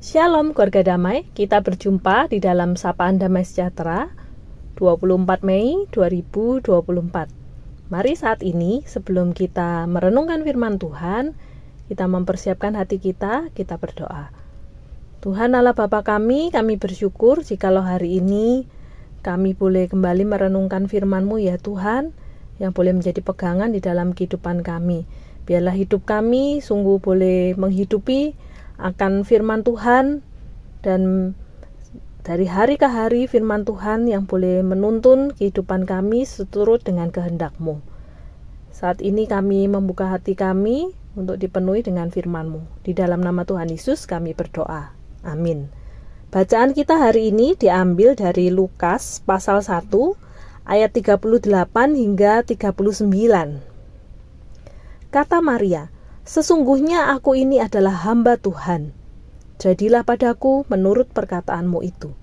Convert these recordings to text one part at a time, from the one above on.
Shalom keluarga damai, kita berjumpa di dalam Sapaan Damai Sejahtera 24 Mei 2024. Mari saat ini sebelum kita merenungkan firman Tuhan, kita mempersiapkan hati kita berdoa. Tuhan Allah Bapa kami bersyukur jikalau hari ini kami boleh kembali merenungkan firman-Mu ya Tuhan, yang boleh menjadi pegangan di dalam kehidupan kami. Biarlah hidup kami sungguh boleh menghidupi akan firman Tuhan, dan dari hari ke hari firman Tuhan yang boleh menuntun kehidupan kami seturut dengan kehendak-Mu. Saat ini kami membuka hati kami untuk dipenuhi dengan firman-Mu. Di dalam nama Tuhan Yesus kami berdoa. Amin. Bacaan kita hari ini diambil dari Lukas pasal 1 ayat 38 hingga 39. Kata Maria, "Sesungguhnya aku ini adalah hamba Tuhan. Jadilah padaku menurut perkataan-Mu itu."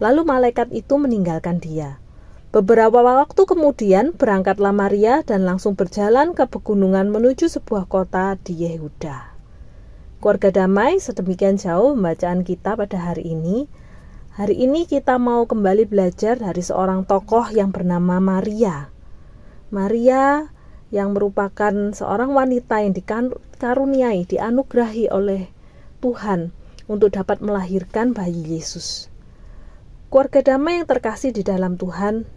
Lalu malaikat itu meninggalkan dia. Beberapa waktu kemudian berangkatlah Maria dan langsung berjalan ke pegunungan menuju sebuah kota di Yehuda. Keluarga damai, sedemikian jauh pembacaan kita pada hari ini. Hari ini kita mau kembali belajar dari seorang tokoh yang bernama Maria. Maria yang merupakan seorang wanita yang dikaruniai, dianugerahi oleh Tuhan untuk dapat melahirkan bayi Yesus. Keluarga damai yang terkasih di dalam Tuhan,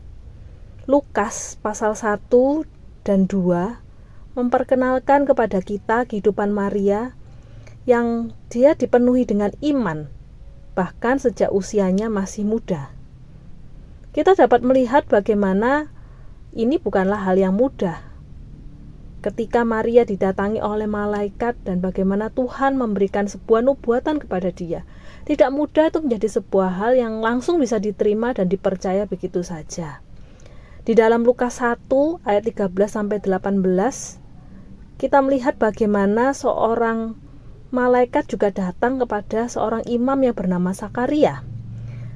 Lukas pasal 1 dan 2 memperkenalkan kepada kita kehidupan Maria yang dia dipenuhi dengan iman, bahkan sejak usianya masih muda. Kita dapat melihat bagaimana ini bukanlah hal yang mudah. Ketika Maria didatangi oleh malaikat dan bagaimana Tuhan memberikan sebuah nubuatan kepada dia, tidak mudah itu menjadi sebuah hal yang langsung bisa diterima dan dipercaya begitu saja. Di dalam Lukas 1 ayat 13-18, kita melihat bagaimana seorang malaikat juga datang kepada seorang imam yang bernama Sakaria.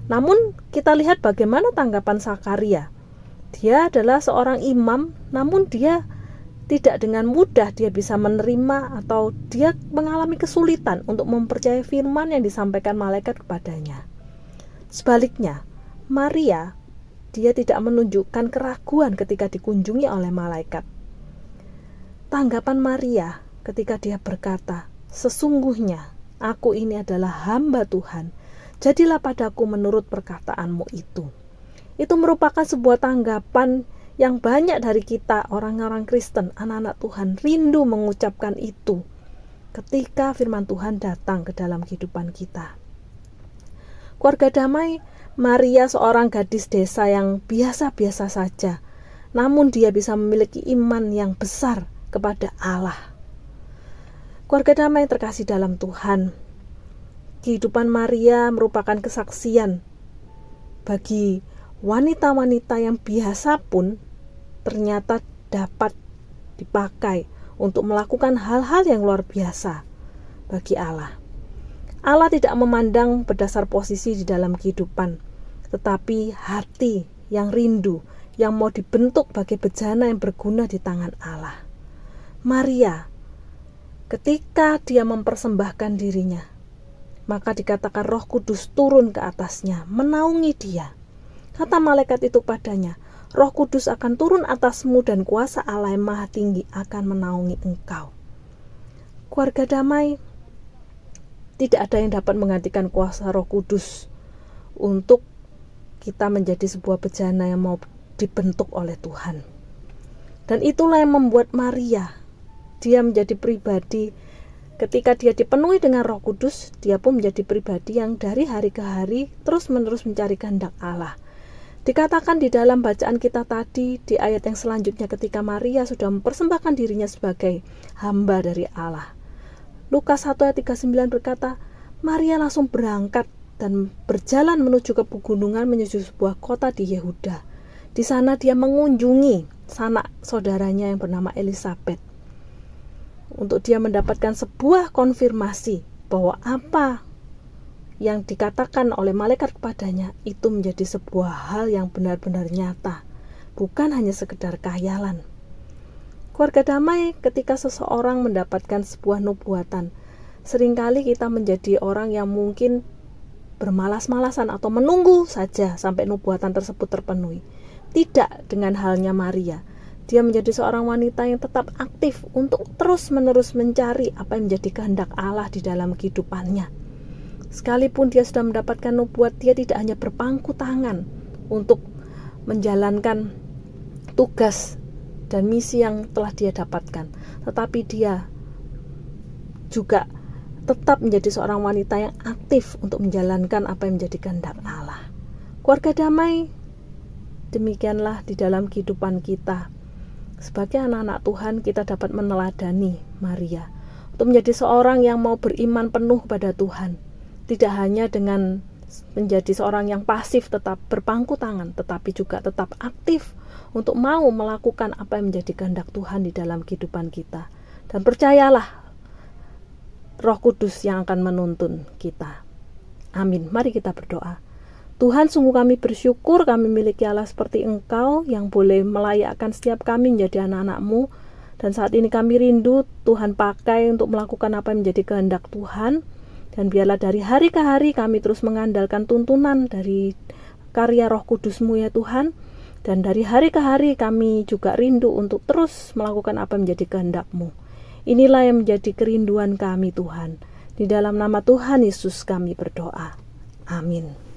Namun kita lihat bagaimana tanggapan Sakaria. Dia adalah seorang imam, namun dia tidak dengan mudah dia bisa menerima atau dia mengalami kesulitan untuk mempercayai firman yang disampaikan malaikat kepadanya. Sebaliknya, Maria, dia tidak menunjukkan keraguan ketika dikunjungi oleh malaikat. Tanggapan Maria ketika dia berkata, "Sesungguhnya aku ini adalah hamba Tuhan, jadilah padaku menurut perkataan-Mu itu." Itu merupakan sebuah tanggapan yang banyak dari kita orang-orang Kristen, anak-anak Tuhan, rindu mengucapkan itu ketika firman Tuhan datang ke dalam kehidupan kita. Keluarga damai, Maria seorang gadis desa yang biasa-biasa saja, namun dia bisa memiliki iman yang besar kepada Allah. Keluarga damai terkasih dalam Tuhan, kehidupan Maria merupakan kesaksian bagi wanita-wanita yang biasa pun ternyata dapat dipakai untuk melakukan hal-hal yang luar biasa bagi Allah. Allah tidak memandang berdasar posisi di dalam kehidupan, tetapi hati yang rindu, yang mau dibentuk bagi bejana yang berguna di tangan Allah. Maria, ketika dia mempersembahkan dirinya, maka dikatakan Roh Kudus turun ke atasnya, menaungi dia. Kata malaikat itu padanya, "Roh Kudus akan turun atasmu dan kuasa Allah yang Maha Tinggi akan menaungi engkau." Keluarga damai, tidak ada yang dapat menggantikan kuasa Roh Kudus untuk kita menjadi sebuah bejana yang mau dibentuk oleh Tuhan. Dan itulah yang membuat Maria, dia menjadi pribadi, ketika dia dipenuhi dengan Roh Kudus, dia pun menjadi pribadi yang dari hari ke hari terus-menerus mencari kehendak Allah. Dikatakan di dalam bacaan kita tadi, di ayat yang selanjutnya, ketika Maria sudah mempersembahkan dirinya sebagai hamba dari Allah. Lukas 1 ayat 39 berkata, Maria langsung berangkat dan berjalan menuju ke pegunungan, menuju sebuah kota di Yehuda. Di sana dia mengunjungi sanak saudaranya yang bernama Elisabet, untuk dia mendapatkan sebuah konfirmasi bahwa apa yang dikatakan oleh malaikat kepadanya itu menjadi sebuah hal yang benar-benar nyata, bukan hanya sekedar khayalan. Keluarga damai, ketika seseorang mendapatkan sebuah nubuatan, Seringkali kita menjadi orang yang mungkin bermalas-malasan atau menunggu saja sampai nubuatan tersebut terpenuhi. Tidak dengan halnya Maria. Dia menjadi seorang wanita yang tetap aktif untuk terus-menerus mencari apa yang menjadi kehendak Allah di dalam kehidupannya. Sekalipun dia sudah mendapatkan nubuat, dia tidak hanya berpangku tangan untuk menjalankan tugas dan misi yang telah dia dapatkan, tetapi dia juga tetap menjadi seorang wanita yang aktif untuk menjalankan apa yang menjadi kehendak Allah. Keluarga damai, demikianlah di dalam kehidupan kita. Sebagai anak-anak Tuhan, kita dapat meneladani Maria untuk menjadi seorang yang mau beriman penuh kepada Tuhan. Tidak hanya dengan menjadi seorang yang pasif tetap berpangku tangan, tetapi juga tetap aktif untuk mau melakukan apa yang menjadi kehendak Tuhan di dalam kehidupan kita. Dan percayalah, Roh Kudus yang akan menuntun kita. Amin. Mari kita berdoa. Tuhan, sungguh kami bersyukur kami miliki Allah seperti Engkau yang boleh melayakkan setiap kami menjadi anak-anak-Mu. Dan saat ini kami rindu Tuhan pakai untuk melakukan apa yang menjadi kehendak Tuhan. Dan biarlah dari hari ke hari kami terus mengandalkan tuntunan dari karya Roh Kudus-Mu ya Tuhan. Dan dari hari ke hari kami juga rindu untuk terus melakukan apa yang menjadi kehendak-Mu. Inilah yang menjadi kerinduan kami Tuhan. Di dalam nama Tuhan Yesus kami berdoa. Amin.